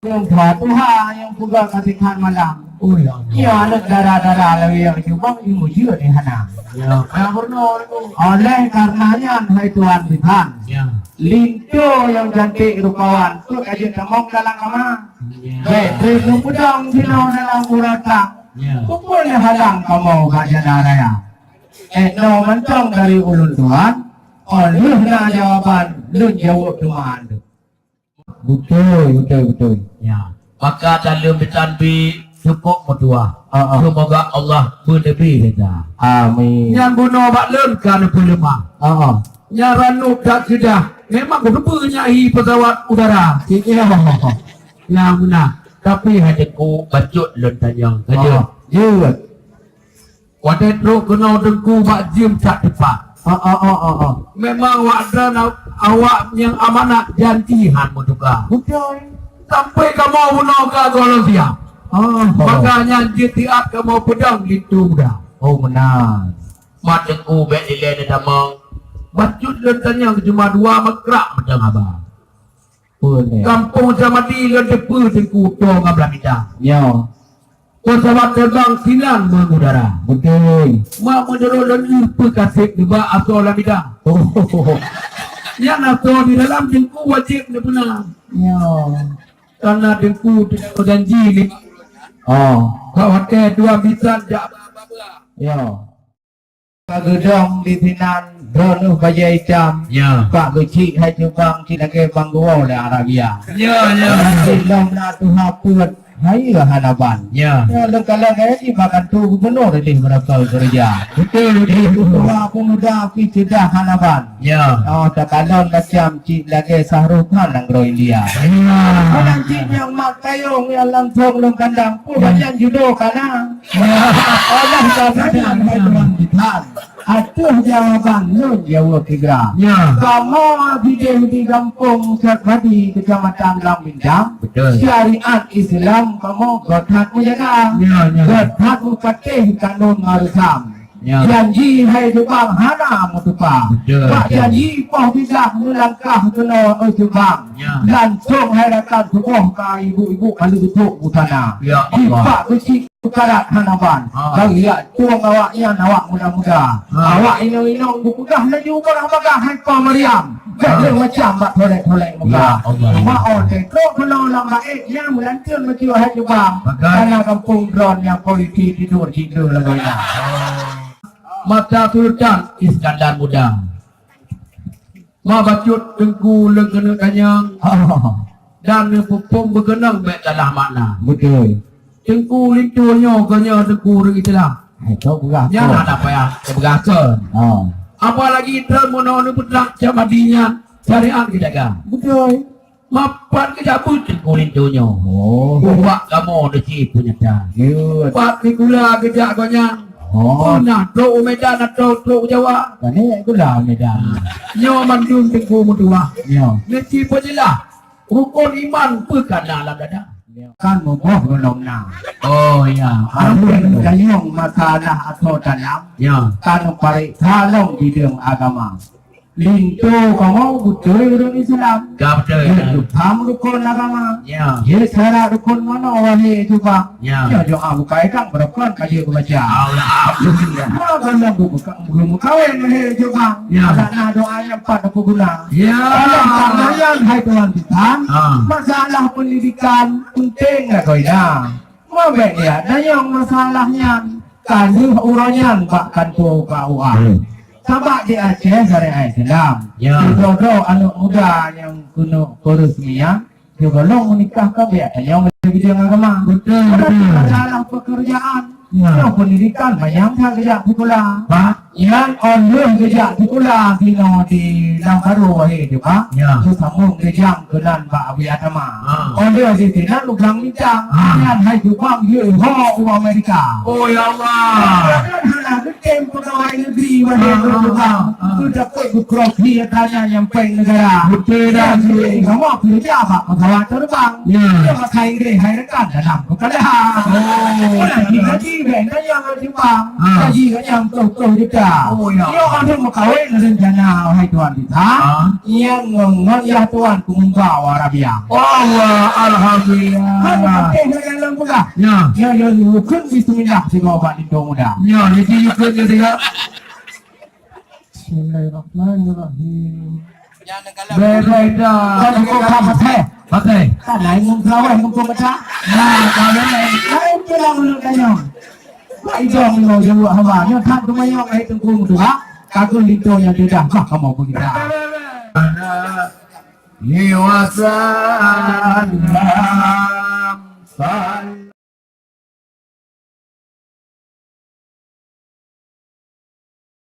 Yang Tuhan yang pegang kasihan malam. Oh ya. Ia ada darah-darah lagi yang cuma ilmu dia ni hana. Ya. Yang benar itu. Oleh karenanya hai Tuhan Tuhan. Ya. Lintu yang cantik rupawan tu kaji temong dalam kamar. Baik, pedang sino dalam urata. Ya. Kumpulnya halang kamu kaji daraya. No mencong dari ulun Tuhan. Oleh na jawaban lu jawab Tuhan. Betul. Ya. Maka dalam bertanbi cukup berdua. Semoga Allah bernebi kita. Amin. Yang bunuh bak lun kan berlemah. Yang ranu tak sudah. Memang berpunya pesawat udara. Iya. Yang benar. Tapi hanya ku bacut lun tanyang. Kaja. Iya. Wadah teruk kena dengku bak jim tak tepat. Memang wadah awak yang amanat janjihan mutuka. Betul. Sampai kamu bunuh ke golong siap. Makanya jitiat kamu pedang lintu muda. Oh benar. Matengku bet ilai dan damang. Bacut lentanya cuma 2 makrak pedang abang. Boleh. Kampung Samadi ledepu tengku tong ablah minta. Ya. Pesawat terbang silang mengudara. Betul. Mak menurut dan lupa kasih deba asal lah minta. Yang asal di dalam tengku wajib dia benar. Ya. Karena tengku tidak berjanji ni. Khawatir 2 bisa tak apa-apa. Ya. Pagedong di sinan drone baja hitam. Ya. Pak kecil hai cubang cinake bangguau le Arabia. Ya. Silom na tu haput hai hanaban. Ya. Ya lengkalang di makan tu gubernur di berapa kerja. Betul. Dua pemuda pi cedah hanaban. Ya. Takalon macam cik lagi Sahrukan Angro India. Orang cik yang mak tayong yang langsung leng kandang pun banyak judo kana. Allah karenanya hai Tuhan Tuhan. Atuh jawaban lu jawab tiga. Ya. Kamu di kampung Sarpadi kecamatan Lambindang. Betul. Syariat Islam kamu godhat menjaga. Ya. Godhat mupatih kanun marusam. Ya. Janji hai Jepang hana mutupa. Betul. Pak janji poh bidah melangkah kena Jepang. Ya. Langsung hai datang tubuh ka ibu-ibu kalau betul butana. Ya Allah. Pak kecil karat hanaban. Bagi ya tuang awaknya awak muda-muda. Awak inong-inong bukudah laju barang bagah hai pa Maryam. Dia macam bak tolek-tolek muka. Mak on tekro kalau lama yang melantur macam hai Jepang. Karena kampung drone yang politik tidur lagi. Mata Sultan Iskandar Muda. Ma bacut tengku lengkena kanyang. Dan pupung berkenang baik dalam makna. Betul. Tengku lintunya kanya tengku ring itulah. Itu berasa. Jangan apa ya, berasa. Apalagi termono ni putlak jamadinya syariat kita. Betul. Mapan kejabut tengku lintunya. Buat kamu deci punya dah. Buat ni gula kejak kanya. Nah, truk Medan atau truk Jawa. Ini gula Medan. Nyo mandun tengku mutua. Ya. Neci pajelah. Rukun iman pekan dalam dada. Kan mudah belum na. Oh ya. Harus kayong masalah atau dalam. Ya. Kan parik talong di dalam agama. Lintu kamu betul orang Islam. Gak betul. Kamu rukun agama. Ya. Ya cara rukun mana wahai coba. Ya. Ya doa bukai kan berapa kaji aku baca. Allah. Apa kalau buka belum kawin wahai coba. Ya. Karena doanya 4 aku guna. Ya. Karena hai Tuhan Tuhan. Masalah pendidikan penting lah kau ina. Mabek ya. Dan yang masalahnya kan urannya bahkan tu KUA. Sabak di Aceh syariat Islam. Ya. Jodoh anak muda yang kuno korusmia, dia belum menikah ke biar yang bidang agama. Betul. Masalah pekerjaan. Yang pendidikan banyak kerja sekolah. Yang online kerja sekolah kino di Langkaru wahai juga. Itu sambung kerja kenan Pak Abi Atama. Online di sini lubang bincang. Yang hai juga ho Amerika. Oh ya Allah. Tim pegawai negeri wahai juga. Sudah dapat bukroki tanya nyampai negara. Betul dah. Kamu kerja apa? Pesawat terbang. Dia pakai Inggris hai rekan dalam keadaan. Oh. Kita yang ada Jepang, kaji yang tahu-tahu kita muda. Oh, ya. Ia orang tu berkahwin rencana hai tuan kita. Ia ngong ya tuan ku membawa Arabiah. Allah alhamdulillah. Dengan lembaga. Ya. Ya rukun bismillah si bawa Lindo muda. Ya, jadi ikut dia tengok. Bismillahirrahmanirrahim. Berbeda. Kau kau pakai. Pakai. Kan lain mengkawai ngumpul macam. Nah, kalau lain. Lain pulang lu tanya. Baik jom lo jawab hamba. Nyo tak tu mayong ai tengku tu ha. Kagul Lindo yang dia dah kamu begitu. Liwasalam